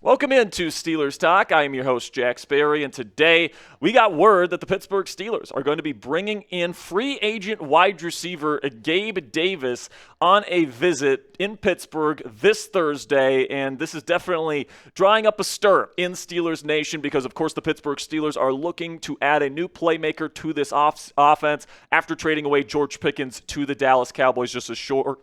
Welcome into Steelers Talk. I am your host, Jack Sperry, and today we got word that the Pittsburgh Steelers are going to be bringing in free agent wide receiver Gabe Davis on a visit in Pittsburgh this Thursday, and this is definitely drawing up a stir in Steelers Nation because, of course, the Pittsburgh Steelers are looking to add a new playmaker to this offense after trading away George Pickens to the Dallas Cowboys just a short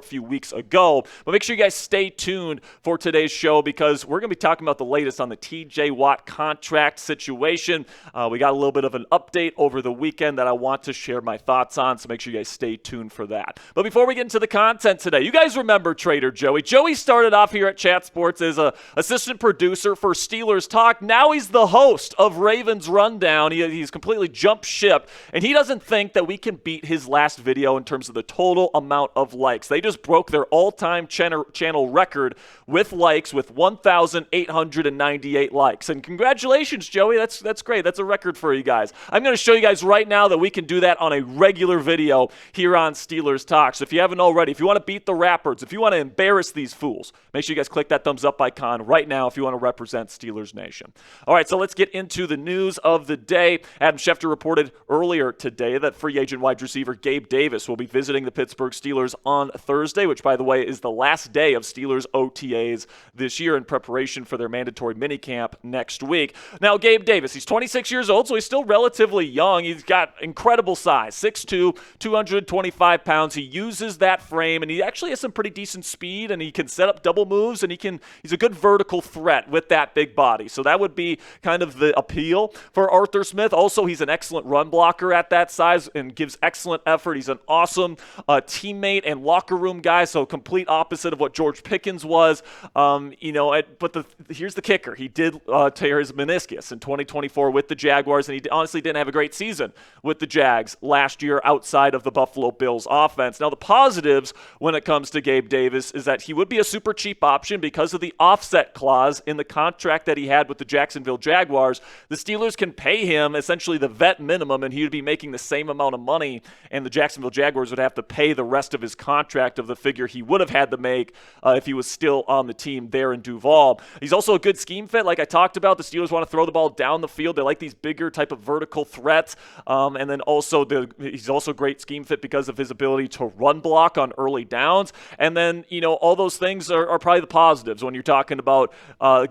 few weeks ago. But make sure you guys stay tuned for today's show because we're going to be talking about the latest on the TJ Watt contract situation. We got a little bit of an update over the weekend that I want to share my thoughts on, so make sure you guys stay tuned for that. But before we get into the content today, you guys remember Trader Joey. Joey started off here at Chat Sports as an assistant producer for Steelers Talk. Now he's the host of Ravens Rundown. He's completely jumped ship, and he doesn't think that we can beat his last video in terms of the total amount of likes. They just broke their all-time channel record with likes with 1,898 likes. And congratulations, Joey. That's great. That's a record for you guys. I'm going to show you guys right now that we can do that on a regular video here on Steelers Talk. So if you haven't already, if you want to beat the Rappards, if you want to embarrass these fools, make sure you guys click that thumbs up icon right now if you want to represent Steelers Nation. All right, so let's get into the news of the day. Adam Schefter reported earlier today that free agent wide receiver Gabe Davis will be visiting the Pittsburgh Steelers on Thursday, which, by the way, is the last day of Steelers OTAs this year in preparation for their mandatory minicamp next week. Now, Gabe Davis, he's 26 years old, so he's still relatively young. He's got incredible size, 6'2", 225 pounds. He uses that frame, and he actually has some pretty decent speed, and he can set up double moves, and he's a good vertical threat with that big body. So that would be kind of the appeal for Arthur Smith. Also, he's an excellent run blocker at that size and gives excellent effort. He's an awesome teammate and locker room guy, so complete opposite of what George Pickens was. But here's the kicker. He did tear his meniscus in 2024 with the Jaguars, and he honestly didn't have a great season with the Jags last year outside of the Buffalo Bills offense. Now, the positives when it comes to Gabe Davis is that he would be a super cheap option because of the offset clause in the contract that he had with the Jacksonville Jaguars. The Steelers can pay him essentially the vet minimum, and he would be making the same amount of money, and the Jacksonville Jaguars would have to pay the rest of his contract of the figure he would have had to make if he was still on the team there in Duval. He's also a good scheme fit, like I talked about. The Steelers want to throw the ball down the field. They like these bigger type of vertical threats, and then also he's also a great scheme fit because of his ability to run block on early downs. And then, all those things are probably the positives when you're talking about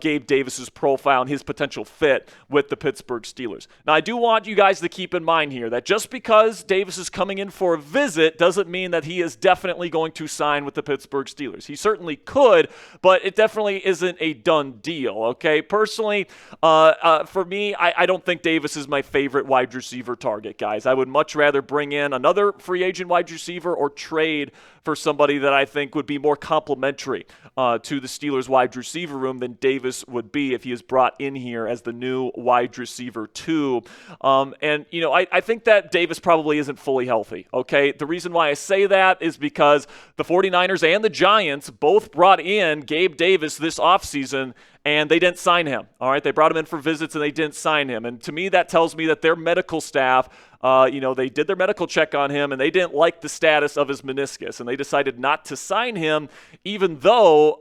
Gabe Davis's profile and his potential fit with the Pittsburgh Steelers. Now, I do want you guys to keep in mind here that just because Davis is coming in for a visit doesn't mean that he is definitely going to sign with the Pittsburgh Steelers. He certainly could, but it definitely isn't a done deal, okay? Personally, for me, I don't think Davis is my favorite wide receiver target, guys. I would much rather bring in another free agent wide receiver or trade for somebody that I think would be more complementary to the Steelers wide receiver room than Davis would be if he is brought in here as the new wide receiver too. I think that Davis probably isn't fully healthy, okay? The reason why I say that is because the 49ers and the Giants both brought in Gabe Davis this offseason, and they didn't sign him, all right? They brought him in for visits, and they didn't sign him. And to me, that tells me that their medical staff, they did their medical check on him, and they didn't like the status of his meniscus, and they decided not to sign him, even though,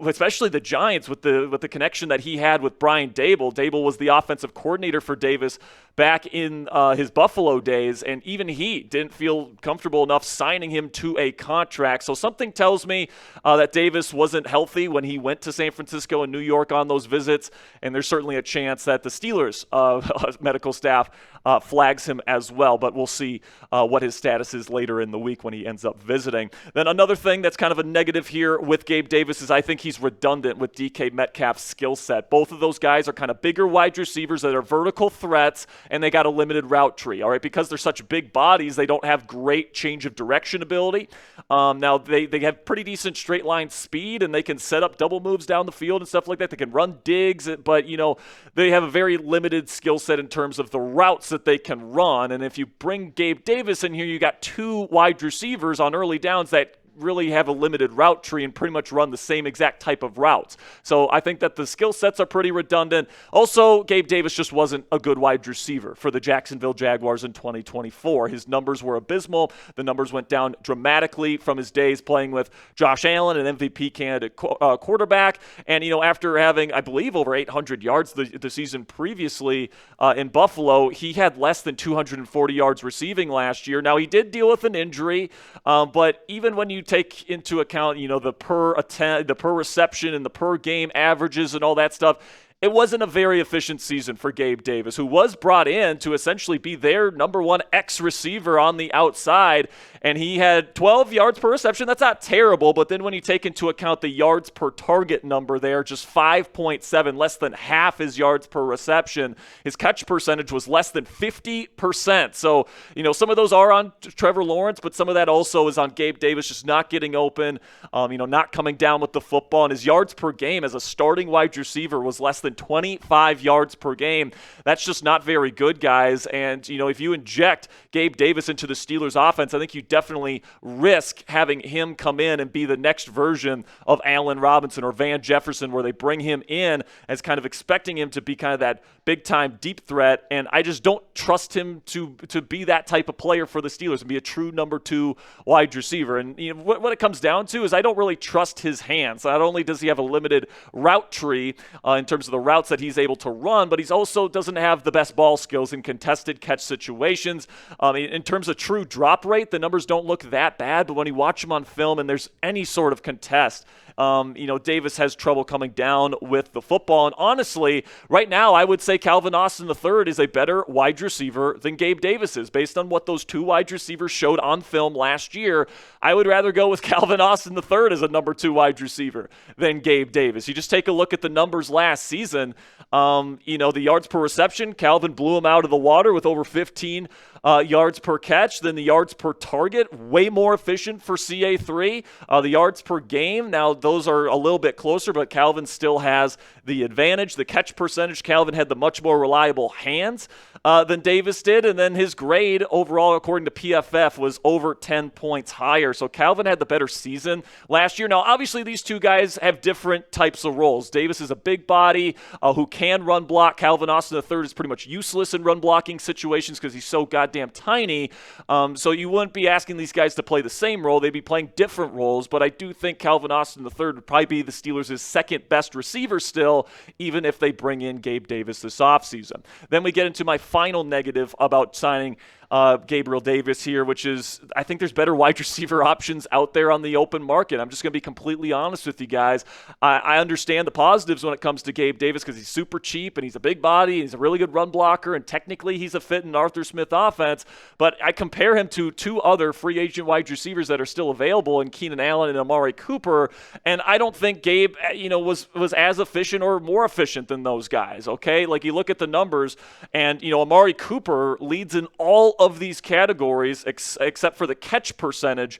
especially the Giants with the connection that he had with Brian Daboll. Daboll was the offensive coordinator for Davis back in his Buffalo days, and even he didn't feel comfortable enough signing him to a contract. So something tells me that Davis wasn't healthy when he went to San Francisco and New York on those visits, and there's certainly a chance that the Steelers medical staff flags him as well, but we'll see what his status is later in the week when he ends up visiting. Then another thing that's kind of a negative here with Gabe Davis is I think he's redundant with DK Metcalf's skill set. Both of those guys are kind of bigger wide receivers that are vertical threats, and they got a limited route tree, all right? Because they're such big bodies, they don't have great change of direction ability. Now, they have pretty decent straight line speed, and they can set up double moves down the field and stuff like that. They can run digs, but, they have a very limited skill set in terms of the routes that they can run. And if you bring Gabe Davis in here, you got two wide receivers on early downs that really have a limited route tree and pretty much run the same exact type of routes. So I think that the skill sets are pretty redundant. Also, Gabe Davis just wasn't a good wide receiver for the Jacksonville Jaguars in 2024. His numbers were abysmal. The numbers went down dramatically from his days playing with Josh Allen, an MVP candidate quarterback. And, after having, I believe, over 800 yards the season previously in Buffalo, he had less than 240 yards receiving last year. Now, he did deal with an injury, but even when you take into account, the per reception and the per game averages and all that stuff, it wasn't a very efficient season for Gabe Davis, who was brought in to essentially be their number one X receiver on the outside, and he had 12 yards per reception. That's not terrible, but then when you take into account the yards per target number there, just 5.7, less than half his yards per reception. His catch percentage was less than 50%. So, some of those are on Trevor Lawrence, but some of that also is on Gabe Davis just not getting open, not coming down with the football, and his yards per game as a starting wide receiver was less than 25 yards per game. That's just not very good, guys. And, if you inject Gabe Davis into the Steelers offense, I think you definitely risk having him come in and be the next version of Allen Robinson or Van Jefferson, where they bring him in as kind of expecting him to be kind of that big-time deep threat. And I just don't trust him to be that type of player for the Steelers and be a true number 2 wide receiver. And what it comes down to is I don't really trust his hands. Not only does he have a limited route tree in terms of the routes that he's able to run, but he's also doesn't have the best ball skills in contested catch situations. In terms of true drop rate, the numbers don't look that bad, but when you watch him on film and there's any sort of contest, Davis has trouble coming down with the football. And honestly, right now, I would say Calvin Austin III is a better wide receiver than Gabe Davis is. Based on what those 2 wide receivers showed on film last year, I would rather go with Calvin Austin III as a number 2 wide receiver than Gabe Davis. You just take a look at the numbers last season. The yards per reception, Calvin blew him out of the water with over 15 yards per catch. Then the yards per target, way more efficient for CA3. The yards per game, now those are a little bit closer, but Calvin still has the advantage. The catch percentage, Calvin had the much more reliable hands than Davis did, and then his grade overall, according to PFF, was over 10 points higher. So Calvin had the better season last year. Now, obviously, these two guys have different types of roles. Davis is a big body who can run block. Calvin Austin III is pretty much useless in run blocking situations because he's so goddamn tiny. So you wouldn't be asking these guys to play the same role. They'd be playing different roles, but I do think Calvin Austin III would probably be the Steelers' second best receiver still, even if they bring in Gabe Davis this offseason. Then we get into my final negative about signing Gabriel Davis here, which is I think there's better wide receiver options out there on the open market. I'm just going to be completely honest with you guys. I understand the positives when it comes to Gabe Davis because he's super cheap and he's a big body and he's a really good run blocker and technically he's a fit in Arthur Smith offense, but I compare him to 2 other free agent wide receivers that are still available in Keenan Allen and Amari Cooper, and I don't think Gabe was as efficient or more efficient than those guys, okay? Like you look at the numbers and Amari Cooper leads in all of these categories except for the catch percentage.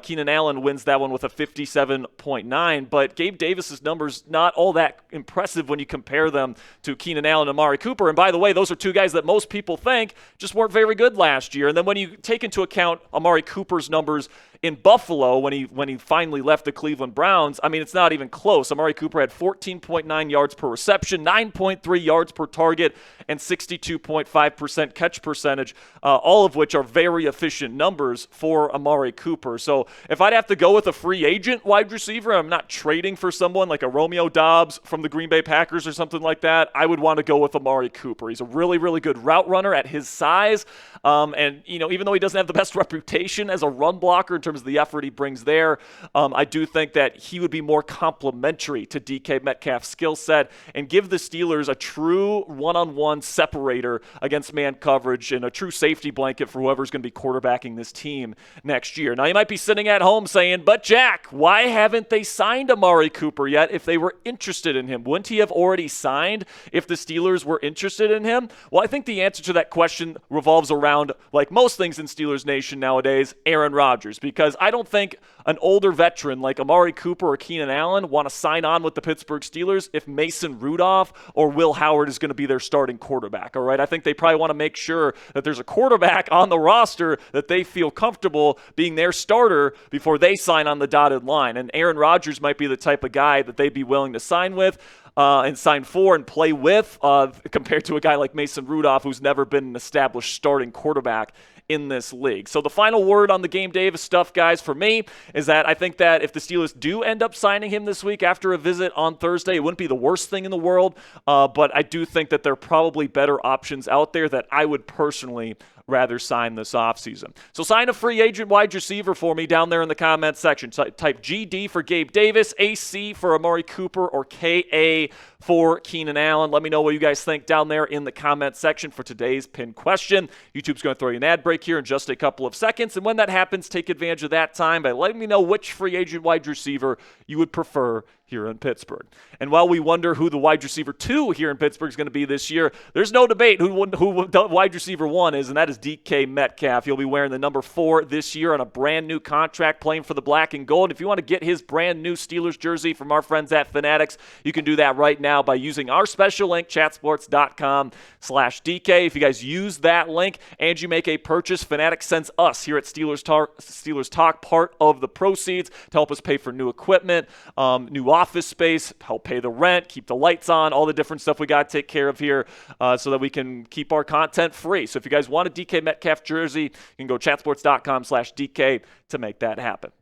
Keenan Allen wins that one with a 57.9, but Gabe Davis's numbers not all that impressive when you compare them to Keenan Allen and Amari Cooper. And by the way, those are 2 guys that most people think just weren't very good last year. And then when you take into account Amari Cooper's numbers in Buffalo when he finally left the Cleveland Browns, I mean, it's not even close. Amari Cooper had 14.9 yards per reception, 9.3 yards per target, and 62.5% catch percentage, all of which are very efficient numbers for Amari Cooper. So if I'd have to go with a free agent wide receiver, I'm not trading for someone like a Romeo Doubs from the Green Bay Packers or something like that, I would want to go with Amari Cooper. He's a really, really good route runner at his size. And even though he doesn't have the best reputation as a run blocker in terms of the effort he brings there, I do think that he would be more complementary to DK Metcalf's skill set and give the Steelers a true one-on-one separator against man coverage and a true safety blanket for whoever's going to be quarterbacking this team next year. Now, you might be sitting at home saying, but Jack, why haven't they signed Amari Cooper yet if they were interested in him? Wouldn't he have already signed if the Steelers were interested in him? Well, I think the answer to that question revolves around, like most things in Steelers Nation nowadays, Aaron Rodgers, because because I don't think an older veteran like Amari Cooper or Keenan Allen want to sign on with the Pittsburgh Steelers if Mason Rudolph or Will Howard is going to be their starting quarterback, all right? I think they probably want to make sure that there's a quarterback on the roster that they feel comfortable being their starter before they sign on the dotted line. And Aaron Rodgers might be the type of guy that they'd be willing to sign with and sign for and play with compared to a guy like Mason Rudolph, who's never been an established starting quarterback in this league. So the final word on the Gabe Davis stuff, guys, for me, is that I think that if the Steelers do end up signing him this week after a visit on Thursday, it wouldn't be the worst thing in the world, but I do think that there are probably better options out there that I would personally rather sign this offseason. So sign a free agent wide receiver for me down there in the comments section. Type GD for Gabe Davis, AC for Amari Cooper, or KA for Keenan Allen. Let me know what you guys think down there in the comments section for today's pinned question. YouTube's going to throw you an ad break here in just a couple of seconds, and when that happens, take advantage of that time by letting me know which free agent wide receiver you would prefer here in Pittsburgh. And while we wonder who the wide receiver 2 here in Pittsburgh is going to be this year, there's no debate who wide receiver 1 is, and that is DK Metcalf. He'll be wearing the number 4 this year on a brand new contract playing for the black and gold. If you want to get his brand new Steelers jersey from our friends at Fanatics, you can do that right now by using our special link, chatsports.com/DK. If you guys use that link and you make a purchase, Fanatics sends us here at Steelers Talk part of the proceeds to help us pay for new equipment, new office space, help pay the rent, keep the lights on, all the different stuff we got to take care of here so that we can keep our content free. So if you guys want a DK Metcalf jersey, you can go chatsports.com/DK to make that happen.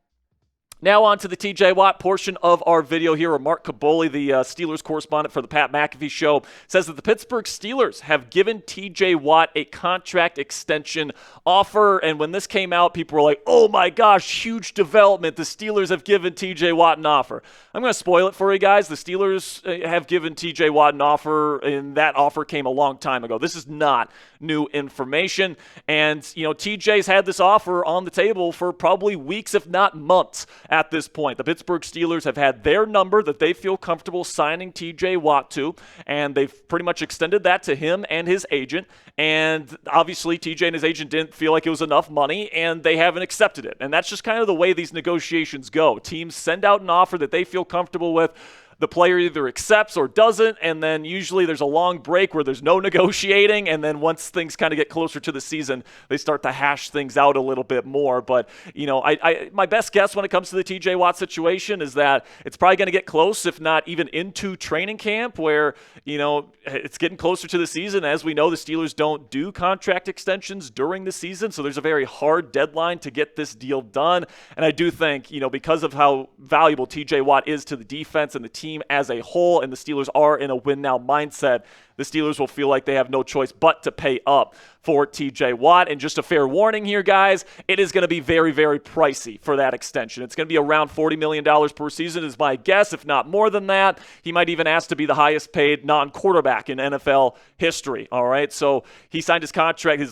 Now on to the TJ Watt portion of our video here, where Mark Caboli, the Steelers correspondent for the Pat McAfee Show, says that the Pittsburgh Steelers have given TJ Watt a contract extension offer. And when this came out, people were like, oh my gosh, huge development. The Steelers have given TJ Watt an offer. I'm going to spoil it for you guys. The Steelers have given TJ Watt an offer, and that offer came a long time ago. This is not new information. And, TJ's had this offer on the table for probably weeks, if not months. At this point, the Pittsburgh Steelers have had their number that they feel comfortable signing TJ Watt to, and they've pretty much extended that to him and his agent. And obviously, TJ and his agent didn't feel like it was enough money, and they haven't accepted it. And that's just kind of the way these negotiations go. Teams send out an offer that they feel comfortable with. The player either accepts or doesn't, and then usually there's a long break where there's no negotiating, and then once things kind of get closer to the season, they start to hash things out a little bit more. But, my best guess when it comes to the TJ Watt situation is that it's probably going to get close, if not even into training camp, where, it's getting closer to the season. As we know, the Steelers don't do contract extensions during the season, so there's a very hard deadline to get this deal done. And I do think, because of how valuable TJ Watt is to the defense and the team as a whole, and the Steelers are in a win-now mindset, the Steelers will feel like they have no choice but to pay up for TJ Watt. And just a fair warning here, guys, it is going to be very, very pricey for that extension. It's going to be around $40 million per season is my guess, if not more than that. He might even ask to be the highest paid non-quarterback in NFL history, all right? So he signed his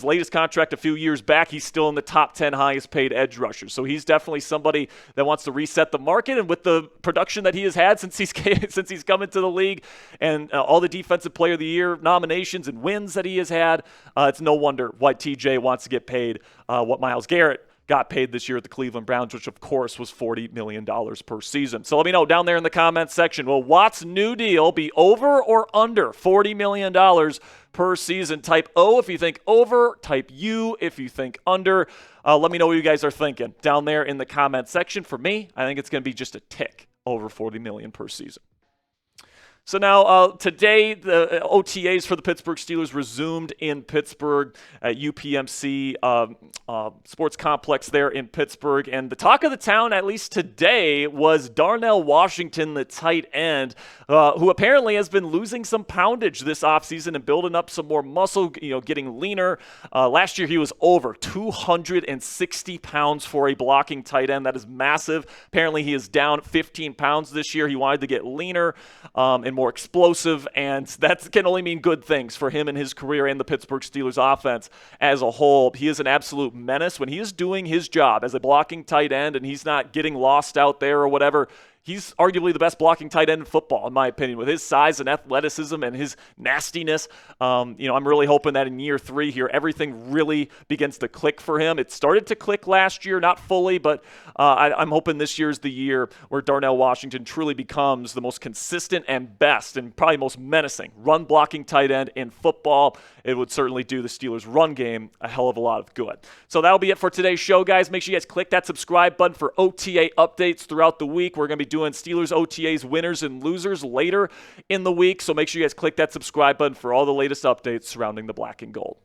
latest contract a few years back. He's still in the top 10 highest paid edge rushers. So he's definitely somebody that wants to reset the market. And with the production that he has had since he's come into the league, and all the defensive player of the year nominations and wins that he has had, it's no wonder why TJ wants to get paid what Myles Garrett got paid this year at the Cleveland Browns, which of course was $40 million per season. So let me know down there in the comments section, will Watt's new deal be over or under $40 million per season? Type O if you think over, type U if you think under. Let me know what you guys are thinking down there in the comments section. For me, I think it's going to be just a tick over $40 million per season. So now today, the OTAs for the Pittsburgh Steelers resumed in Pittsburgh at UPMC Sports Complex there in Pittsburgh. And the talk of the town, at least today, was Darnell Washington, the tight end, who apparently has been losing some poundage this offseason and building up some more muscle, getting leaner. Last year, he was over 260 pounds for a blocking tight end. That is massive. Apparently, he is down 15 pounds this year. He wanted to get leaner and more explosive, and that can only mean good things for him and his career and the Pittsburgh Steelers offense as a whole. He is an absolute menace when he is doing his job as a blocking tight end and he's not getting lost out there or whatever. he's arguably the best blocking tight end in football, in my opinion, with his size and athleticism and his nastiness. I'm really hoping that in year 3 here, everything really begins to click for him. It started to click last year, not fully, but I'm hoping this year's the year where Darnell Washington truly becomes the most consistent and best and probably most menacing run blocking tight end in football. It would certainly do the Steelers' run game a hell of a lot of good. So that'll be it for today's show, guys. Make sure you guys click that subscribe button for OTA updates throughout the week. We're going to be doing Steelers OTAs winners and losers later in the week, so make sure you guys click that subscribe button for all the latest updates surrounding the black and gold.